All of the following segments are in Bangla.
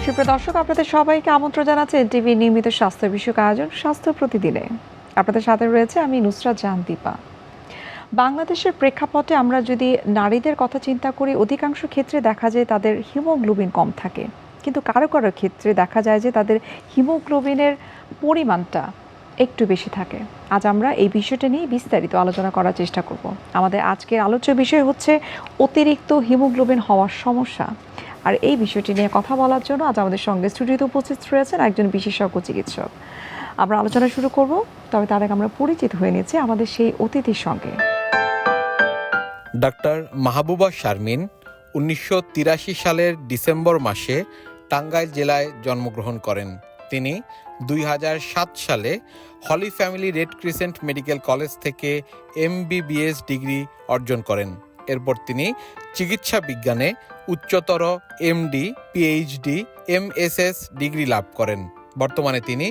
সুপ্রিয় দর্শক, আপনাদের সবাইকে আমন্ত্রণ জানাচ্ছি এনটিভি নিয়মিত স্বাস্থ্য বিষয়ক আয়োজন স্বাস্থ্য প্রতিদিনে। আপনাদের সাথে রয়েছে আমি নুসরাত জাহান দীপা। বাংলাদেশের প্রেক্ষাপটে আমরা যদি নারীদের কথা চিন্তা করি, অধিকাংশ ক্ষেত্রে দেখা যায় তাদের হিমোগ্লোবিন কম থাকে, কিন্তু কারো কারো ক্ষেত্রে দেখা যায় যে তাদের হিমোগ্লোবিনের পরিমাণটা একটু বেশি থাকে। আজ আমরা এই বিষয়টা নিয়ে বিস্তারিত আলোচনা করার চেষ্টা করব। আমাদের আজকের আলোচ্য বিষয় হচ্ছে অতিরিক্ত হিমোগ্লোবিন হওয়ার সমস্যা। আর এই বিষয়টি নিয়ে কথা বলার জন্য আজ আমাদের সঙ্গে স্টুডিওতে উপস্থিত রয়েছেন একজন বিশেষজ্ঞ চিকিৎসক। আমরা আলোচনা শুরু করব, তবে তার আগে আমরা পরিচিত হয়ে নিচ্ছি আমাদের সেই অতিথির সঙ্গে। ডাক্তার মাহবুবা শারমিন 1983 সালের ডিসেম্বর মাসে টাঙ্গাইল জেলায় জন্মগ্রহণ করেন। তিনি 2007 সালে holy family red crescent medical college থেকে MBBS ডিগ্রি অর্জন করেন। এরপর তিনি চিকিৎসা বিজ্ঞানে উচ্চতর MD, PhD, MSS ডিগ্রি লাভ করেন। বর্তমানে তিনি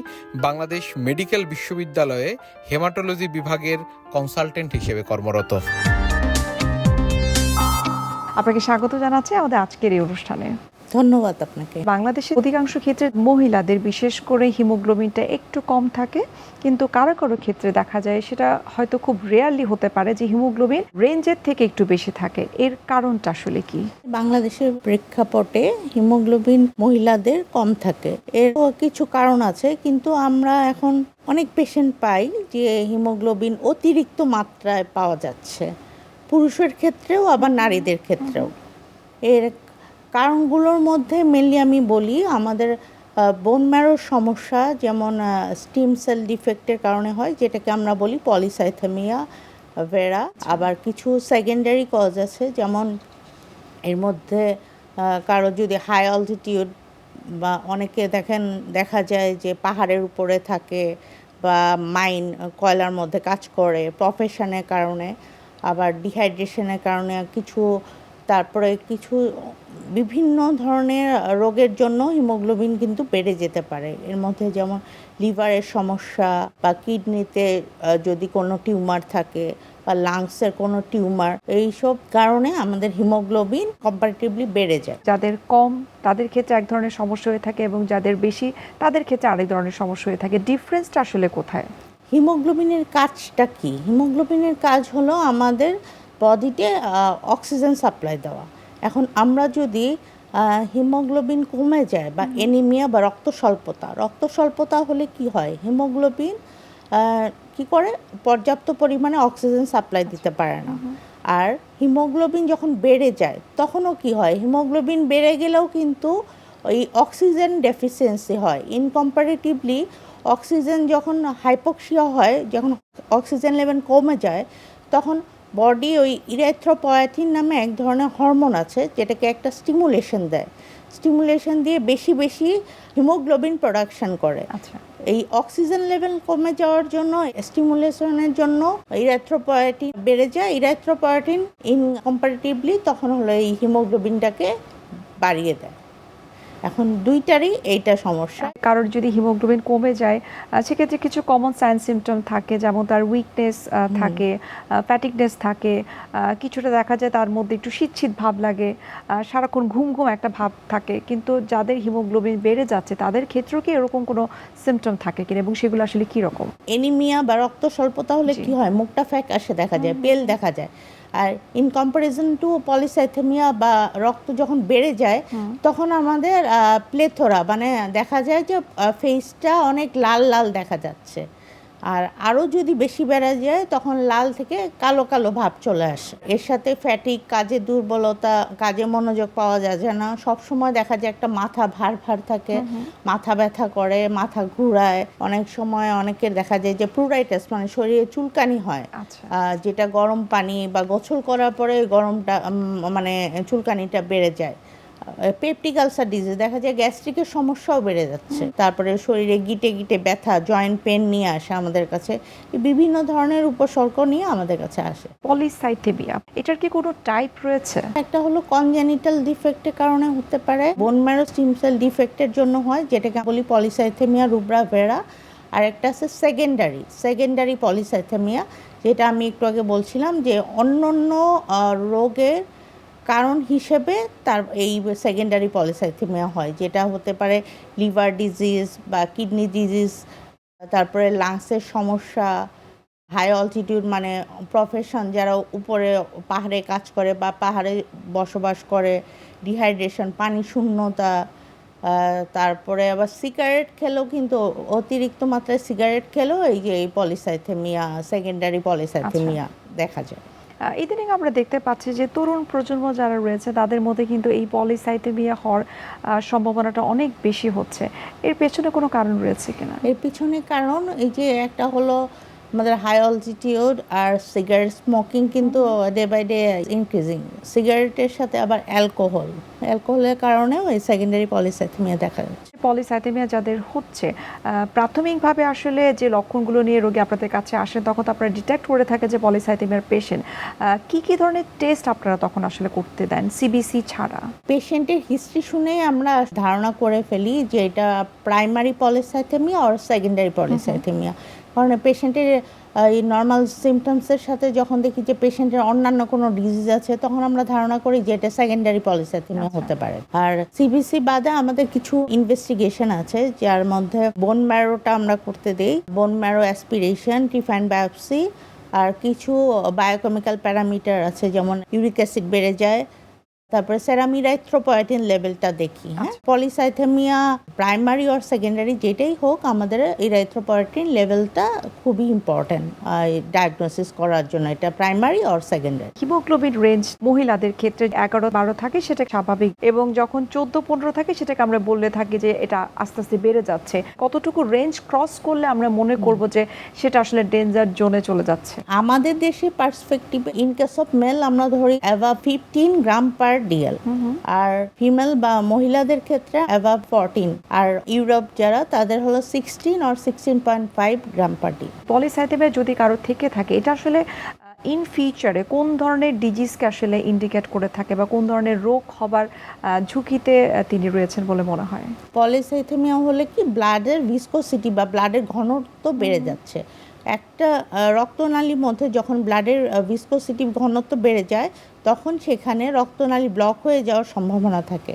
বাংলাদেশ মেডিকেল বিশ্ববিদ্যালয়ে হেমাটোলজি বিভাগের কনসালটেন্ট হিসেবে কর্মরত। আপনাকে স্বাগত জানাচ্ছি আমাদের আজকের এই অনুষ্ঠানে। ধন্যবাদ আপনাকে। বাংলাদেশের অধিকাংশ ক্ষেত্রে মহিলাদের বিশেষ করে হিমোগ্লোবিনটা একটু কম থাকে, কিন্তু কারো কারো ক্ষেত্রে দেখা যায় সেটা হয়তো খুব রেয়ারলি হতে পারে যে হিমোগ্লোবিন রেঞ্জের থেকে একটু বেশি থাকে। এর কারণটা আসলে কি? বাংলাদেশের প্রেক্ষাপটে হিমোগ্লোবিন মহিলাদের কম থাকে, এর কিছু কারণ আছে, কিন্তু আমরা এখন অনেক পেশেন্ট পাই যে হিমোগ্লোবিন অতিরিক্ত মাত্রায় পাওয়া যাচ্ছে, পুরুষের ক্ষেত্রেও আবার নারীদের ক্ষেত্রেও। এর কারণগুলোর মধ্যে মেনলি আমি বলি আমাদের বোন ম্যারোর সমস্যা, যেমন স্টিম সেল ডিফেক্টের কারণে হয়, যেটাকে আমরা বলি পলিসাইথেমিয়া ভেরা। আবার কিছু সেকেন্ডারি কজ আছে, যেমন এর মধ্যে কারো যদি হাই অল্টিটিউড বা অনেকে দেখা যায় যে পাহাড়ের উপরে থাকে বা মাইন কয়লার মধ্যে কাজ করে প্রফেশনের কারণে, আবার ডিহাইড্রেশনের কারণে কিছু, তারপরে কিছু বিভিন্ন ধরনের রোগের জন্য হিমোগ্লোবিন কিন্তু বেড়ে যেতে পারে। এর মধ্যে যেমন লিভারের সমস্যা বা কিডনিতে যদি কোনো টিউমার থাকে বা লাংসের কোনো টিউমার, এইসব কারণে আমাদের হিমোগ্লোবিন কম্পারেটিভলি বেড়ে যায়। যাদের কম তাদের ক্ষেত্রে এক ধরনের সমস্যা হয়ে থাকে এবং যাদের বেশি তাদের ক্ষেত্রে আরেক ধরনের সমস্যা হয়ে থাকে। ডিফারেন্সটা আসলে কোথায়? হিমোগ্লোবিনের কাজটা কি? হিমোগ্লোবিনের কাজ হলো আমাদের বডিতে অক্সিজেন সাপ্লাই দেওয়া। এখন আমরা যদি হিমোগ্লোবিন কমে যায় বা অ্যানিমিয়া বা রক্ত স্বল্পতা হলে কি হয়, হিমোগ্লোবিন কি করে পর্যাপ্ত পরিমাণে অক্সিজেন সাপ্লাই দিতে পারে না। আর হিমোগ্লোবিন যখন বেড়ে যায় তখনও কি হয়, হিমোগ্লোবিন বেড়ে গেলেও কিন্তু ওই অক্সিজেন ডেফিসিয়েন্সি হয়। ইনকম্পারেটিভলি অক্সিজেন যখন হাইপোক্সিয়া হয়, যখন অক্সিজেন লেভেল কমে যায়, তখন বডি ওই ইরেথ্রোপয়েটিন নামে এক ধরনের হরমোন আছে, যেটাকে একটা স্টিমুলেশন দেয়। স্টিমুলেশন দিয়ে বেশি বেশি হিমোগ্লোবিন প্রোডাকশন করে। আচ্ছা, এই অক্সিজেন লেভেল কমে যাওয়ার জন্য, স্টিমুলেশনের জন্য ইরেথ্রোপয়েটিন বেড়ে যায়। ইরেথ্রোপয়েটিন ইনকম্পারেটিভলি তখন হলো এই হিমোগ্লোবিনটাকে বাড়িয়ে দেয়। এখন দুইটারই এইটা সমস্যা। কারোর যদি হিমোগ্লোবিন কমে যায় সেক্ষেত্রে কিছু কমন সাইন সিমটম থাকে, যেমন তার উইকনেস থাকে, ফ্যাটিকনেস থাকে, কিছুটা দেখা যায় তার মধ্যে একটু শীত ভাব লাগে, সারাক্ষণ ঘুম একটা ভাব থাকে। কিন্তু যাদের হিমোগ্লোবিন বেড়ে যাচ্ছে তাদের ক্ষেত্রেও কি এরকম কোনো সিমটম থাকে কিনা, এবং সেগুলো আসলে কি রকম? অ্যানিমিয়া বা রক্ত স্বল্পতা হলে কি হয়, মুখটা ফ্যাকাশে দেখা যায়, পেল দেখা যায়। আর ইন কম্পারিজন টু পলিসাইথেমিয়া বা রক্ত যখন বেড়ে যায় তখন আমাদের প্লেথোরা, মানে দেখা যায় যে ফেসটা অনেক লাল লাল দেখা যাচ্ছে। আর আরও যদি বেশি বেড়ে যায় তখন লাল থেকে কালো কালো ভাব চলে আসে। এর সাথে ফ্যাটিক, কাজে দুর্বলতা, কাজে মনোযোগ পাওয়া যায় না, সবসময় দেখা যায় একটা মাথা ভার ভার থাকে, মাথা ব্যথা করে, মাথা ঘুরায়, অনেক সময় অনেকের দেখা যায় যে প্লুরাইটাস, মানে শরীরে চুলকানি হয়। যেটা গরম পানি বা গোসল করার পরে গরমটা মানে চুলকানিটা বেড়ে যায়। পেপটিক আলসার ডিজিজ, দেখা যায় গ্যাস্ট্রিকের সমস্যাও বেড়ে যাচ্ছে। তারপরে শরীরে গিটে গিটে ব্যথা, জয়েন্ট পেন নিয়ে আসে আমাদের কাছে, বিভিন্ন ধরনের উপসর্গ নিয়ে আমাদের কাছে আসে। পলিসাইথেমিয়া, এটার কি কোনো টাইপ রয়েছে? একটা হলো কনজেনিটাল ডিফেক্টের কারণে হতে পারে, বোন ম্যারো স্টিম সেল ডিফেক্টের জন্য হয়, যেটাকে বলি পলিসাইথেমিয়া রুব্রা ভেরা। আর একটা আছে সেকেন্ডারি পলিসাইথেমিয়া, যেটা আমি একটু আগে বলছিলাম যে অন্য রোগের কারণ হিসেবে তার এই সেকেন্ডারি পলিসাইথেমিয়া হয়, যেটা হতে পারে লিভার ডিজিজ বা কিডনি ডিজিজ, তারপরে লাংসের সমস্যা, হাই অল্টিটিউড মানে প্রফেশন যারা উপরে পাহাড়ে কাজ করে বা পাহাড়ে বসবাস করে, ডিহাইড্রেশন, পানি শূন্যতা, তারপরে আবার সিগারেট খেলেও কিন্তু অতিরিক্ত মাত্রায় সিগারেট খেলেও এই যে এই পলিসাইথেমিয়া, সেকেন্ডারি পলিসাইথেমিয়া দেখা যায়। ইদানিং আমরা দেখতে পাচ্ছি যে তরুণ প্রজন্ম যারা রয়েছে তাদের মধ্যে কিন্তু এই পলিসাইথেমিয়া হওয়ার সম্ভাবনাটা অনেক বেশি হচ্ছে। এর পেছনে কোনো কারণ রয়েছে কিনা? এর পিছনে কারণ এই যে একটা হলো আমাদের হাই অল্টিটিউড আর সিগারেট স্মোকিং কিন্তু ডে বাই ডে ইনক্রিজিং। সিগারেটের সাথে আবার অ্যালকোহলের কারণেও এই সেকেন্ডারি পলিসাইথেমিয়া দেখা যাচ্ছে। পলিসাইথেমিয়া যাদের হচ্ছে প্রাথমিকভাবে আসলে যে লক্ষণগুলো নিয়ে রোগী আপনাদের কাছে আসেন তখন তো আপনারা ডিটেক্ট করে থাকে যে পলিসাইথেমিয়ার পেশেন্ট, কি ধরনের টেস্ট আপনারা তখন আসলে করতে দেন সিবিসি ছাড়া? পেশেন্টের হিস্ট্রি শুনেই আমরা ধারণা করে ফেলি যে এটা প্রাইমারি পলিসাইথেমিয়া আর সেকেন্ডারি পলিসাইথেমিয়া। কারণ পেশেন্টের এই নর্মাল সিমটমসের সাথে যখন দেখি যে পেশেন্টের অন্যান্য কোনো ডিজিজ আছে তখন আমরা ধারণা করি যে এটা সেকেন্ডারি পলিসাইথেমিয়া হতে পারে। আর সিবিসি বাদে আমাদের কিছু ইনভেস্টিগেশন আছে যার মধ্যে বোন ম্যারোটা আমরা করতে দেই, বোন ম্যারো অ্যাসপিরেশন, টিফাইন বায়োপসি, আর কিছু বায়োকেমিক্যাল প্যারামিটার আছে যেমন ইউরিক অ্যাসিড বেড়ে যায়, তারপরে সেরাম ইরাইথ্রোপয়েটিন লেভেলটা দেখি। হ্যাঁ, পলিসাইথেমিয়া প্রাইমারি আর সেকেন্ডারি যেটাই হোক আমাদের ইরাইথ্রোপয়েটিন লেভেলটা খুবই ইম্পর্ট্যান্ট ডায়াগনোসিস করার জন্য, এটা প্রাইমারি আর সেকেন্ডারি। হিমোগ্লোবিন রেঞ্জ মহিলাদের ক্ষেত্রে 11-12 থাকে, সেটা স্বাভাবিক, এবং যখন 14-15 থাকে সেটাকে আমরা বললে থাকি যে এটা আস্তে আস্তে বেড়ে যাচ্ছে। কতটুকু রেঞ্জ ক্রস করলে আমরা মনে করব যে সেটা আসলে ডেঞ্জার জোনে চলে যাচ্ছে? আমাদের দেশে perspective in case of male আমরা ধরি অ্যাভাব 15 গ্রাম পার ডিএল, আর ফিমেল বা মহিলাদের ক্ষেত্রে অ্যাভাব 14, আর ইউরোপ যারা তাদের হলো 16 আর 16.5 গ্রাম পার ডি। পলিসাইথেমিয়া যদি কারো থেকে থাকে এটা আসলে ইন ফিউচারে কোন ধরনের ডিজিজকে আসলে ইন্ডিকেট করে থাকে বা কোন ধরনের রোগ হবার ঝুঁকিতে তিনি রয়েছেন বলে মনে হয়? পলিসাইথেমিয়া হলে কি ব্লাডের ভিসকোসিটি বা ব্লাডের ঘনত্ব বেড়ে যাচ্ছে। একটা রক্তনালীর মধ্যে যখন ব্লাডের ভিসকোসিটি ঘনত্ব বেড়ে যায় তখন সেখানে রক্তনালী ব্লক হয়ে যাওয়ার সম্ভাবনা থাকে।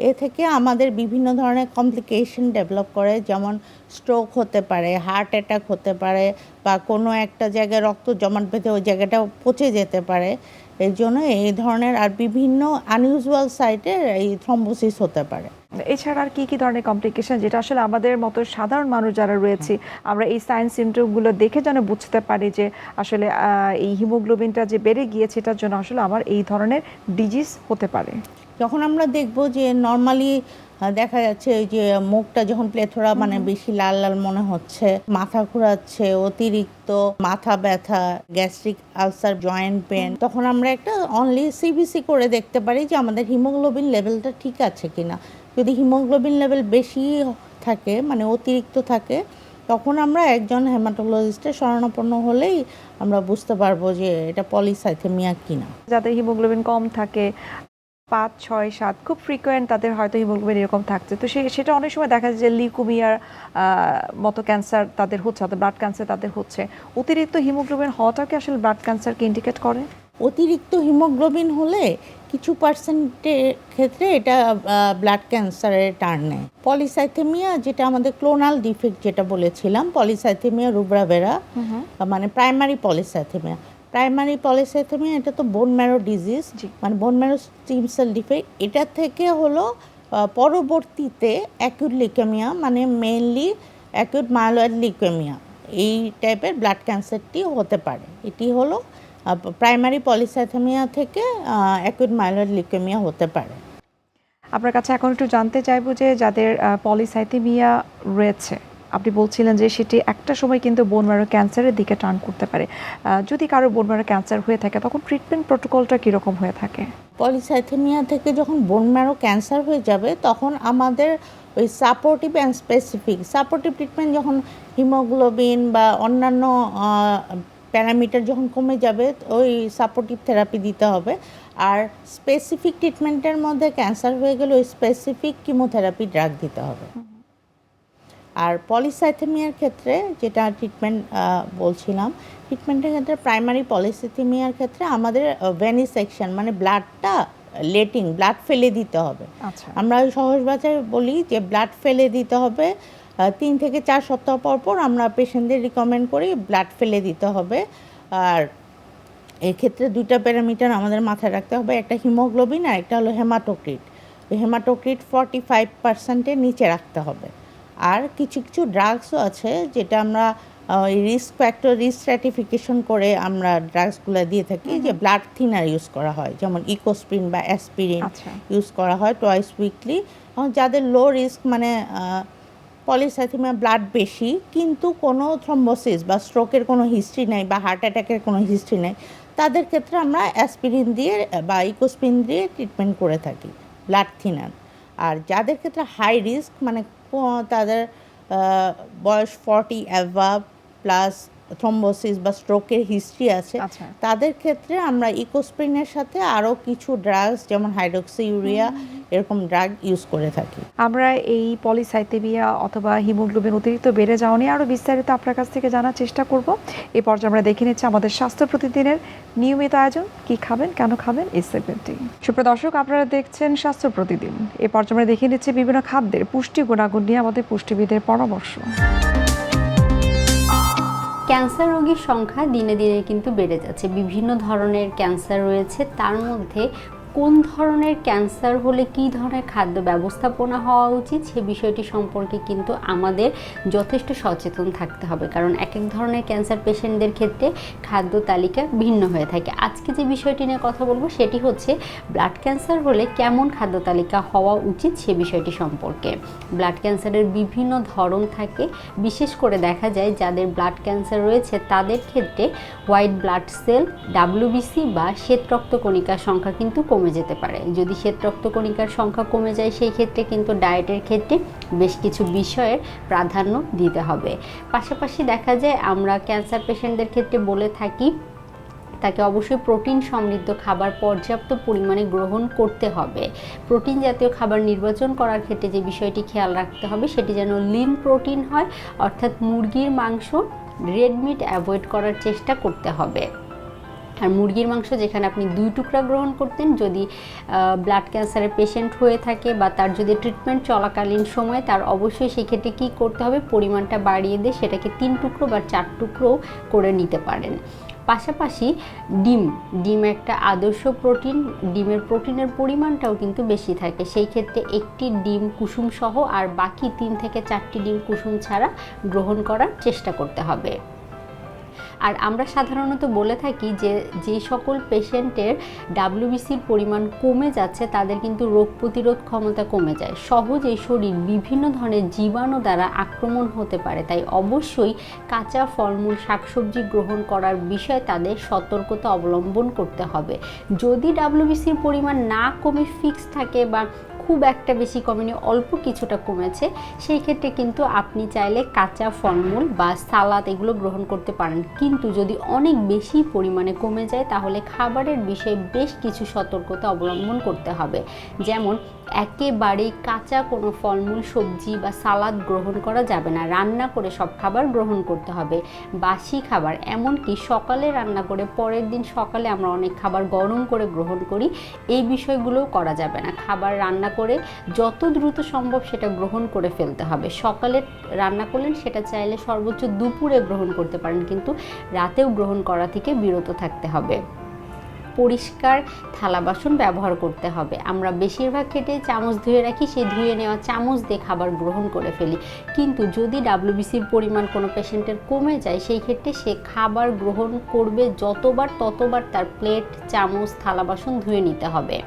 এ থেকে আমাদের বিভিন্ন ধরনের কমপ্লিকেশন ডেভেলপ করে, যেমন স্ট্রোক হতে পারে, হার্ট অ্যাটাক হতে পারে, বা কোনো একটা জায়গায় রক্ত জমাট বেঁধে ওই জায়গাটা পচে যেতে পারে। এই জন্য এই ধরনের আর বিভিন্ন আনইউজুয়াল সাইটে এই থ্রম্বোসিস হতে পারে। এছাড়া আর কি ধরনের কমপ্লিকেশন যেটা আসলে আমাদের মতো সাধারণ মানুষ যারা রয়েছে আমরা এই সাইন সিমটমগুলো দেখে যেন বুঝতে পারি যে আসলে এই হিমোগ্লোবিনটা যে বেড়ে গিয়েছে এটার জন্য আসলে আমার এই ধরনের ডিজিজ হতে পারে? যখন আমরা দেখব যে নর্মালি দেখা যাচ্ছে ওই যে মুখটা যখন প্লেথোরা মানে বেশি লাল লাল মনে হচ্ছে, মাথা ঘোরাচ্ছে, অতিরিক্ত মাথা ব্যথা, গ্যাস্ট্রিক আলসার, জয়েন্ট পেন, তখন আমরা একটা অনলি সিবিসি করে দেখতে পারি যে আমাদের হিমোগ্লোবিন লেভেলটা ঠিক আছে কিনা। যদি হিমোগ্লোবিন লেভেল বেশি থাকে মানে অতিরিক্ত থাকে তখন আমরা একজন হেমাটোলজিস্টের শরণাপন্ন হলেই আমরা বুঝতে পারবো যে এটা পলিসাইথেমিয়া কিনা। যাদের হিমোগ্লোবিন কম থাকে 5, 6, 7 খুব ফ্রিকোয়েন্ট তাদের হয়তো হিমোগ্লোবিন এরকম থাকছে, তো সেটা অনেক সময় দেখা যায় যে লিউকেমিয়ার মতো ক্যান্সার তাদের হচ্ছে, অর্থাৎ ব্লাড ক্যান্সার তাদের হচ্ছে। অতিরিক্ত হিমোগ্লোবিন হওয়াটাকে আসলে ব্লাড ক্যান্সারকে ইন্ডিকেট করে? অতিরিক্ত হিমোগ্লোবিন হলে কিছু পার্সেন্টের ক্ষেত্রে এটা ব্লাড ক্যান্সারের টার্ন নেয়। পলিসাইথেমিয়া যেটা আমাদের ক্লোনাল ডিফেক্ট যেটা বলেছিলাম, পলিসাইথেমিয়া রুব্রা ভেরা মানে প্রাইমারি পলিসাইথেমিয়া। প্রাইমারি পলিসাইথেমিয়া এটা তো বোন ম্যারো ডিজিজ, মানে bone marrow stem cell defect. এটা থেকে হলো পরবর্তীতে অ্যাকিউট লিউকেমিয়া মানে মেইনলি অ্যাকিউট মাইলয়েড লিউকেমিয়া, এই টাইপের ব্লাড ক্যান্সারটি হতে পারে। এটি হলো প্রাইমারি পলিসাইথেমিয়া থেকে অ্যাকিউট মাইলয়েড লিউকেমিয়া হতে পারে। আপনার কাছে এখন একটু জানতে চাইবো যে যাদের পলিসাইথেমিয়া রয়েছে আপনি বলছিলেন যে সেটি একটা সময় কিন্তু বোন ম্যারো ক্যান্সারের দিকে টার্ন করতে পারে, যদি কারো বোন ম্যারো ক্যান্সার হয়ে থাকে তখন ট্রিটমেন্ট প্রোটোকলটা কীরকম হয়ে থাকে? পলিসাইথেমিয়া থেকে যখন বোন ম্যারো ক্যান্সার হয়ে যাবে তখন আমাদের ওই supportive and specific supportive treatment, যখন হিমোগ্লোবিন বা অন্যান্য প্যারামিটার যখন কমে যাবে ওই সাপোর্টিভ থেরাপি দিতে হবে। আর স্পেসিফিক ট্রিটমেন্টের মধ্যে ক্যান্সার হয়ে গেলে ওই স্পেসিফিক কিমোথেরাপি ড্রাগ দিতে হবে। আর পলিসাইথেমিয়ার ক্ষেত্রে যেটা ট্রিটমেন্ট বলছিলাম, ট্রিটমেন্টের ক্ষেত্রে প্রাইমারি পলিসাইথেমিয়ার ক্ষেত্রে আমাদের ভেনিসেকশন মানে ব্লাডটা লেটিং, ব্লাড ফেলে দিতে হবে। আচ্ছা। আমরা ওই সহজ ভাষায় বলি যে ব্লাড ফেলে দিতে হবে 3 থেকে 4 সপ্তাহ পর পর আমরা পেশেন্টদের রিকমেন্ড করি ব্লাড ফেলে দিতে হবে। আর এক্ষেত্রে 2টা প্যারামিটার আমাদের মাথায় রাখতে হবে, একটা হিমোগ্লোবিন আর একটা হলো হেমাটোক্রিট। ওই হেমাটোক্রিট 45%-এর নিচে রাখতে হবে। আর কিছু কিছু ড্রাগসও আছে যেটা আমরা রিস্ক ফ্যাক্টর রিস্ক স্ট্র্যাটিফিকেশন করে আমরা ড্রাগসগুলো দিয়ে থাকি, যে ব্লাড থিনার ইউজ করা হয়, যেমন ইকোস্প্রিন বা অ্যাসপিরিন আচ্ছা। ইউজ করা হয় টুয়াইস উইকলি। এবং যাদের লো রিস্ক মানে পলিসাইথেমিয়া ব্লাড বেশি কিন্তু কোনো থ্রম্বোসিস বা স্ট্রোকের কোনো হিস্ট্রি নেই বা হার্ট অ্যাটাকের কোনো হিস্ট্রি নেই, তাদের ক্ষেত্রে আমরা অ্যাসপিরিন দিয়ে বা ইকোস্প্রিন দিয়ে ট্রিটমেন্ট করে থাকি ব্লাড থিনার। আর যাদের ক্ষেত্রে হাই রিস্ক মানে তাদের বয়স 40 অ্যাভাব প্লাস থ্রম্বোসিস বা স্ট্রোকের হিস্ট্রি আছে, আচ্ছা। তাদের ক্ষেত্রে আমরা ইকোস্প্রিনের সাথে আরও কিছু ড্রাগস যেমন হাইড্রোক্সি ইউরিয়া এরকম ড্রাগ ইউজ করে থাকি। আমরা এই পলিসাইথেমিয়া অথবা হিমোগ্লোবিন অতিরিক্ত বেড়ে যাওয়া নিয়ে আরও বিস্তারিত আপনার কাছ থেকে জানার চেষ্টা করব। এই পর্যায়ে আমরা দেখে নিচ্ছি আমাদের স্বাস্থ্য প্রতিদিনের নিয়মিত আয়োজন, কি খাবেন কেন খাবেন এই সেগমেন্টটি। সুপ্রিয় দর্শক, আপনারা দেখছেন স্বাস্থ্য প্রতিদিন। এই পর্যায়ে আমরা দেখে নিচ্ছি বিভিন্ন খাদ্যের পুষ্টি গুণাগুণ নিয়ে আমাদের পুষ্টিবিদের পরামর্শ। ক্যান্সার রোগীর সংখ্যা দিনে দিনে কিন্তু বেড়ে যাচ্ছে। বিভিন্ন ধরনের ক্যান্সার রয়েছে, তার মধ্যে কোন ধরনের ক্যান্সার হলে কী ধরনের খাদ্য ব্যবস্থাপনা হওয়া উচিত সে বিষয়টি সম্পর্কে কিন্তু আমাদের যথেষ্ট সচেতন থাকতে হবে, কারণ এক এক ধরনের ক্যান্সার পেশেন্টদের ক্ষেত্রে খাদ্য তালিকা ভিন্ন হয়ে থাকে। আজকে যে বিষয়টি নিয়ে কথা বলবো সেটি হচ্ছে ব্লাড ক্যান্সার হলে কেমন খাদ্য তালিকা হওয়া উচিত সে বিষয়টি সম্পর্কে। ব্লাড ক্যান্সারের বিভিন্ন ধরন থাকে, বিশেষ করে দেখা যায় যাদের ব্লাড ক্যান্সার রয়েছে তাদের ক্ষেত্রে হোয়াইট ব্লাড সেল, WBC বা শ্বেত রক্তকণিকার সংখ্যা কিন্তু কমে যেতে পারে। যদি শ্বেত রক্তকণিকার সংখ্যা কমে যায় সেই ক্ষেত্রে কিন্তু ডায়েটের ক্ষেত্রে বেশ কিছু বিষয়ের প্রাধান্য দিতে হবে। পাশাপাশি দেখা যায় আমরা ক্যান্সার পেশেন্টদের ক্ষেত্রে বলে থাকি তাকে অবশ্যই প্রোটিন সমৃদ্ধ খাবার পর্যাপ্ত পরিমাণে গ্রহণ করতে হবে। প্রোটিন জাতীয় খাবার নির্বাচন করার ক্ষেত্রে যে বিষয়টি খেয়াল রাখতে হবে সেটি যেন লিন প্রোটিন হয়, অর্থাৎ মুরগির মাংস, রেড মিট অ্যাভয়েড করার চেষ্টা করতে হবে। আর মুরগির মাংস যেখানে আপনি 2 টুকরা গ্রহণ করতেন, যদি ব্লাড ক্যান্সারের পেশেন্ট হয়ে থাকে বা তার যদি ট্রিটমেন্ট চলাকালীন সময়ে, তার অবশ্যই সেক্ষেত্রে কী করতে হবে, পরিমাণটা বাড়িয়ে দিয়ে সেটাকে 3 টুকরো বা 4 টুকরো করে নিতে পারেন। পাশাপাশি ডিম একটা আদর্শ প্রোটিন, ডিমের প্রোটিনের পরিমাণটাও কিন্তু বেশি থাকে, সেই ক্ষেত্রে একটি ডিম কুসুম সহ আর বাকি 3 থেকে 4টি ডিম কুসুম ছাড়া গ্রহণ করার চেষ্টা করতে হবে। আর আমরা সাধারণত বলে থাকি যে সকল পেশেন্টের WBCর পরিমাণ কমে যাচ্ছে তাদের কিন্তু রোগ প্রতিরোধ ক্ষমতা কমে যায়, সহজেই শরীর বিভিন্ন ধরনের জীবাণু দ্বারা আক্রমণ হতে পারে। তাই অবশ্যই কাঁচা ফলমূল শাকসবজি গ্রহণ করার বিষয়ে তাদের সতর্কতা অবলম্বন করতে হবে। যদি WBCর পরিমাণ না কমে ফিক্স থাকে বা খুব একটা বেশি কমেনি, অল্প কিছুটা কমেছে, সেই ক্ষেত্রে কিন্তু আপনি চাইলে কাঁচা ফলমূল বা সালাদ এগুলো গ্রহণ করতে পারেন। কিন্তু যদি অনেক বেশি পরিমাণে কমে যায় তাহলে খাবারের বিষয়ে বেশ কিছু সতর্কতা অবলম্বন করতে হবে। যেমন একেবারেই কাঁচা কোনো ফলমূল, সবজি বা সালাদ গ্রহণ করা যাবে না, রান্না করে সব খাবার গ্রহণ করতে হবে। বাসি খাবার, এমনকি সকালে রান্না করে পরের দিন সকালে আমরা অনেক খাবার গরম করে গ্রহণ করি, এই বিষয়গুলোও করা যাবে না। খাবার রান্না করে যত দ্রুত সম্ভব সেটা গ্রহণ করে ফেলতে হবে। সকালে রান্না করলেন সেটা চাইলে সর্বোচ্চ দুপুরে গ্রহণ করতে পারেন, কিন্তু রাতেও গ্রহণ করা থেকে বিরত থাকতে হবে। পরিষ্কার থালা বাসন ব্যবহার করতে হবে। আমরা বেশিরভাগ ক্ষেত্রে চামচ ধুয়ে রাখি, সেই ধুয়ে নেওয়া চামচ দিয়ে খাবার গ্রহণ করে ফেলি, কিন্তু যদি WBCর পরিমাণ কোনো পেশেন্টের কমে যায় সেই ক্ষেত্রে সে খাবার গ্রহণ করবে যতবার ততবার তার প্লেট, চামচ, থালা বাসন ধুয়ে নিতে হবে।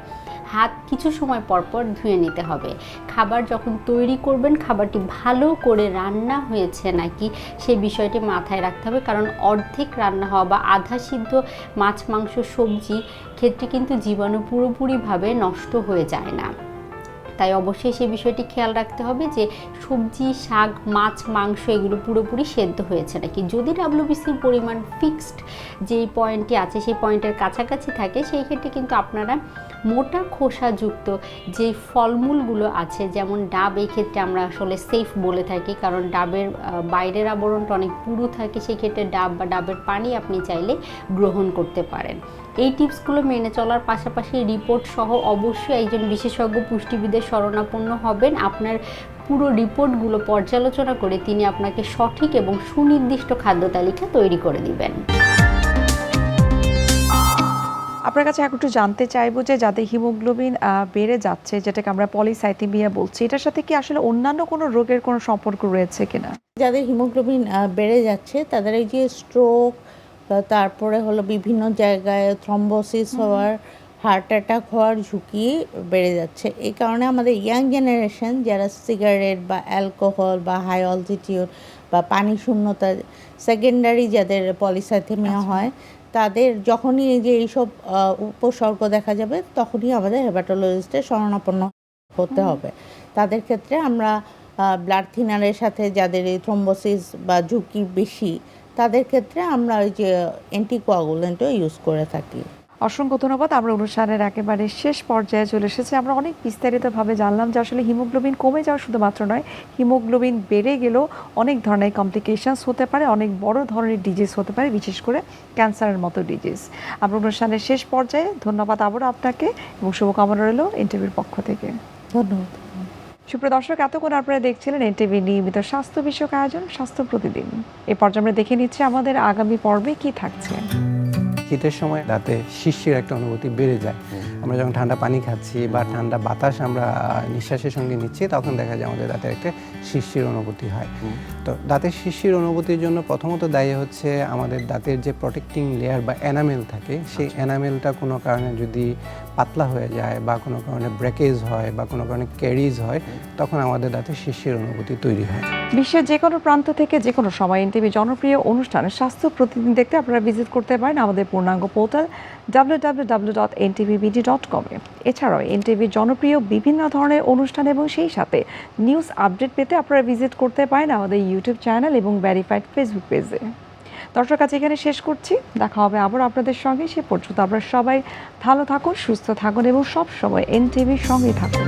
হাত কিছু সময় পর পর ধুয়ে নিতে হবে। খাবার যখন তৈরি করবেন খাবারটি ভালো করে রান্না হয়েছে নাকি সেই বিষয়টি মাথায় রাখতে হবে, কারণ অর্ধেক রান্না হওয়া বা আধা সিদ্ধ মাছ, মাংস, সবজি ক্ষেত্রে কিন্তু জীবাণু পুরোপুরিভাবে নষ্ট হয়ে যায় না। তাই অবশ্যই সেই বিষয়টি খেয়াল রাখতে হবে যে সবজি, শাক, মাছ, মাংস এগুলো পুরোপুরি সেদ্ধ হয়েছে নাকি। যদি WBCর পরিমাণ ফিক্সড যে পয়েন্টটি আছে সেই পয়েন্টের কাছাকাছি থাকে সেই ক্ষেত্রে কিন্তু আপনারা মোটা খোসাযুক্ত যে ফলমূলগুলো আছে, যেমন ডাব, এই ক্ষেত্রে আমরা আসলে সেফ বলে থাকি, কারণ ডাবের বাইরের আবরণটা অনেক পুরু থাকে, সেই ক্ষেত্রে ডাব বা ডাবের পানি আপনি চাইলে গ্রহণ করতে পারেন। এই টিপসগুলো মেনে চলার পাশাপাশি রিপোর্ট সহ অবশ্যই একজন বিশেষজ্ঞ পুষ্টিবিদের শরণাপন্ন হবেন। আপনার পুরো রিপোর্টগুলো পর্যালোচনা করে তিনি আপনাকে সঠিক এবং সুনির্দিষ্ট খাদ্য তালিকা তৈরি করে দিবেন। আপনার কাছে একটু জানতে চাইবো যে যাদের হিমোগ্লোবিন বেড়ে যাচ্ছে, যেটাকে আমরা পলিসাইথেমিয়া বলছি, এটার সাথে কি আসলে অন্যান্য কোনো রোগের কোনো সম্পর্ক রয়েছে কিনা? যাদের হিমোগ্লোবিন বেড়ে যাচ্ছে তাদের এই যে স্ট্রোক, তারপরে হলো বিভিন্ন জায়গায় থ্রম্বোসিস হওয়ার, হার্ট অ্যাটাক হওয়ার ঝুঁকি বেড়ে যাচ্ছে। এই কারণে আমাদের ইয়াং জেনারেশন যারা সিগারেট বা অ্যালকোহল বা হাই অল্টিটিউড বা পানি শূন্যতা, সেকেন্ডারি যাদের পলিসাইথেমিয়া হয়, তাদের যখনই এই যে এইসব উপসর্গ দেখা যাবে তখনই আমাদের হেপাটোলজিস্টের শরণাপন্ন হতে হবে। তাদের ক্ষেত্রে আমরা ব্লাড থিনারের সাথে যাদের এই থ্রম্বোসিস বা ঝুঁকি বেশি, তাদের ক্ষেত্রে আমরা ওই যে অ্যান্টিকোয়াগুলেন্টও ইউজ করে থাকি। অসংখ্য ধন্যবাদ। আমরা অনুষ্ঠানের একেবারে শেষ পর্যায়ে চলে এসেছি। আমরা অনেক বিস্তারিতভাবে জানলাম যে আসলে হিমোগ্লোবিন কমে যাওয়া শুধুমাত্র নয়, হিমোগ্লোবিন বেড়ে গেলেও অনেক ধরনের কমপ্লিকেশনস হতে পারে, অনেক বড় ধরনের ডিজিজ হতে পারে, বিশেষ করে ক্যান্সারের মতো ডিজিজ। আমরা অনুষ্ঠানের শেষ পর্যায়ে ধন্যবাদ আবারও আপনাকে এবং শুভকামনা রইল এনটিভির পক্ষ থেকে। ধন্যবাদ। সুপ্রিয় দর্শক, এতক্ষণ আপনারা দেখছিলেন এনটিভি নিয়মিত স্বাস্থ্য বিষয়ক আয়োজন স্বাস্থ্য প্রতিদিন। এই পর্যায়ে আমরা দেখে নিচ্ছি আমাদের আগামী পর্বে কি থাকছে। শীতের সময় দাঁতে শিরশির একটা অনুভূতি বেড়ে যায়। আমরা যখন ঠান্ডা পানি খাচ্ছি বা ঠান্ডা বাতাস আমরা নিঃশ্বাসের সঙ্গে নিচ্ছি, তখন দেখা যায় আমাদের দাঁতের একটা শিরশির অনুভূতি হয়। তো দাঁতের শিরশির অনুভূতির জন্য প্রথমত দায়ী হচ্ছে আমাদের দাঁতের যে প্রোটেক্টিং লেয়ার বা এনামেল থাকে, সেই এনামেলটা কোনো কারণে যদি পাতলা হয়ে যায় বা কোনো কারণে ব্রেকেজ হয় বা কোনো কারণে ক্যারিজ হয়, তখন আমাদের দাঁতে শিরশির অনুভূতি তৈরি হয়। বিশ্বের যে কোনো প্রান্ত থেকে যে কোনো সময় এনটিভি জনপ্রিয় অনুষ্ঠান স্বাস্থ্য প্রতিদিন দেখতে আপনারা ভিজিট করতে পারেন আমাদের পূর্ণাঙ্গ পোর্টাল www.ntvbd.com এ। এছাড়াও এনটিভির জনপ্রিয় বিভিন্ন ধরনের অনুষ্ঠান এবং সেই সাথে নিউজ আপডেট পেতে আপনারা ভিজিট করতে পারেন আমাদের ইউটিউব চ্যানেল এবং ভেরিফাইড ফেসবুক পেজে। দর্শক, আজ এখানে শেষ করছি। দেখা হবে আবার আপনাদের সঙ্গে। সে পর্যন্ত আপনারা সবাই ভালো থাকুন, সুস্থ থাকুন এবং সব সময় এনটিভির সঙ্গেই থাকুন।